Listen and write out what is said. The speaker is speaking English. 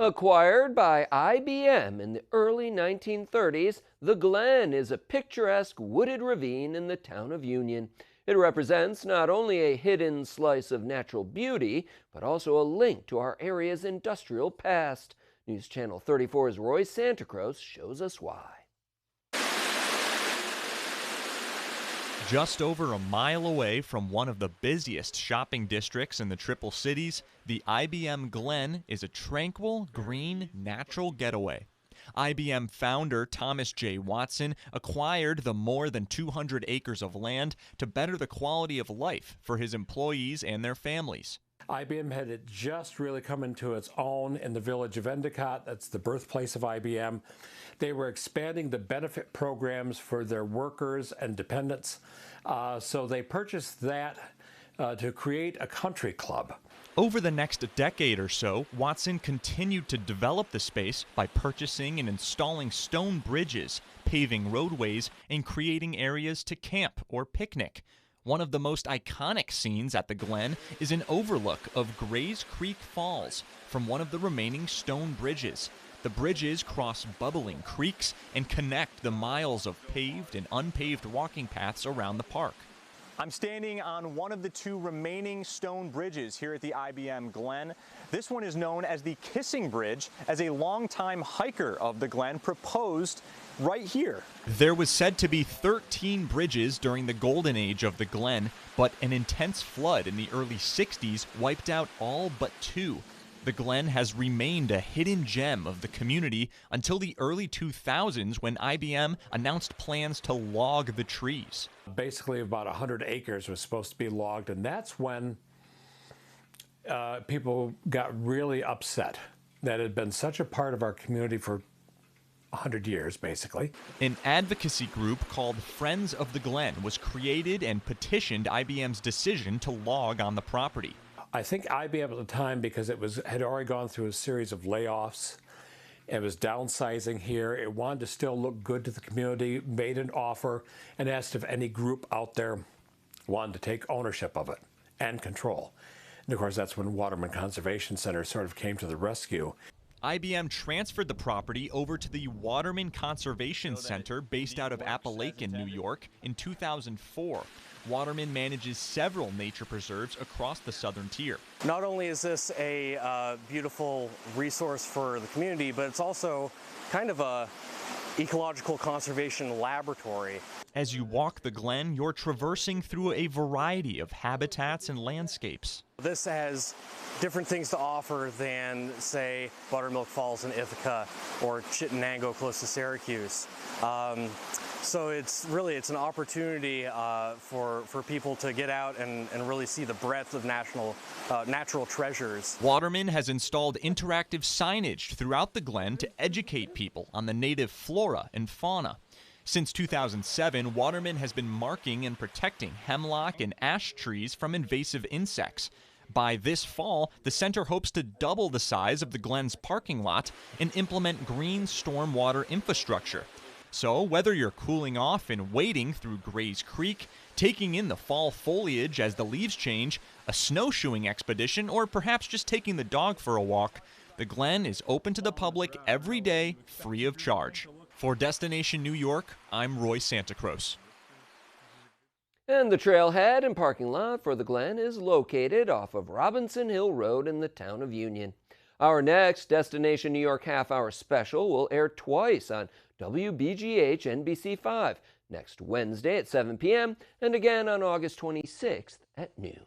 Acquired by IBM in the early 1930s, the Glen is a picturesque wooded ravine in the town of Union. It represents not only a hidden slice of natural beauty, but also a link to our area's industrial past. News Channel 34's Roy Santacruz shows us why. Just over a mile away from one of the busiest shopping districts in the Triple Cities, the IBM Glen is a tranquil, green, natural getaway. IBM founder Thomas J. Watson acquired the more than 200 acres of land to better the quality of life for his employees and their families. IBM had just really come into its own in the village of Endicott. That's the birthplace of IBM. They were expanding the benefit programs for their workers and dependents. So they purchased that to create a country club. Over the next decade or so, Watson continued to develop the space by purchasing and installing stone bridges, paving roadways, and creating areas to camp or picnic. One of the most iconic scenes at the Glen is an overlook of Gray's Creek Falls from one of the remaining stone bridges. The bridges cross bubbling creeks and connect the miles of paved and unpaved walking paths around the park. I'm standing on one of the two remaining stone bridges here at the IBM Glen. This one is known as the Kissing Bridge, as a longtime hiker of the Glen proposed right here. There was said to be 13 bridges during the golden age of the Glen, but an intense flood in the early 60s wiped out all but two. The Glen has remained a hidden gem of the community until the early 2000s when IBM announced plans to log the trees. Basically about 100 acres was supposed to be logged, and that's when people got really upset. That had been such a part of our community for 100 years, basically. An advocacy group called Friends of the Glen was created and petitioned IBM's decision to log on the property. I think IBM at the time, because it had already gone through a series of layoffs, it was downsizing here, it wanted to still look good to the community, made an offer, and asked if any group out there wanted to take ownership of it and control. And of course, that's when Waterman Conservation Center sort of came to the rescue. IBM transferred the property over to the Waterman Conservation Center based out of Appalachian, New York in 2004. Waterman manages several nature preserves across the southern tier. Not only is this a beautiful resource for the community, but it's also kind of a ecological conservation laboratory. As you walk the Glen, you're traversing through a variety of habitats and landscapes. This has different things to offer than, say, Buttermilk Falls in Ithaca or Chittenango close to Syracuse. So it's an opportunity for people to get out and really see the breadth of natural treasures. Waterman has installed interactive signage throughout the Glen to educate people on the native flora and fauna. Since 2007, Waterman has been marking and protecting hemlock and ash trees from invasive insects. By this fall, the center hopes to double the size of the Glen's parking lot and implement green stormwater infrastructure. So whether you're cooling off and wading through Gray's Creek, taking in the fall foliage as the leaves change, a snowshoeing expedition, or perhaps just taking the dog for a walk, the Glen is open to the public every day, free of charge. For Destination New York, I'm Roy Santacruz. And the trailhead and parking lot for the Glen is located off of Robinson Hill Road in the town of Union. Our next Destination New York half-hour special will air twice on WBGH NBC5 next Wednesday at 7 p.m. and again on August 26th at noon.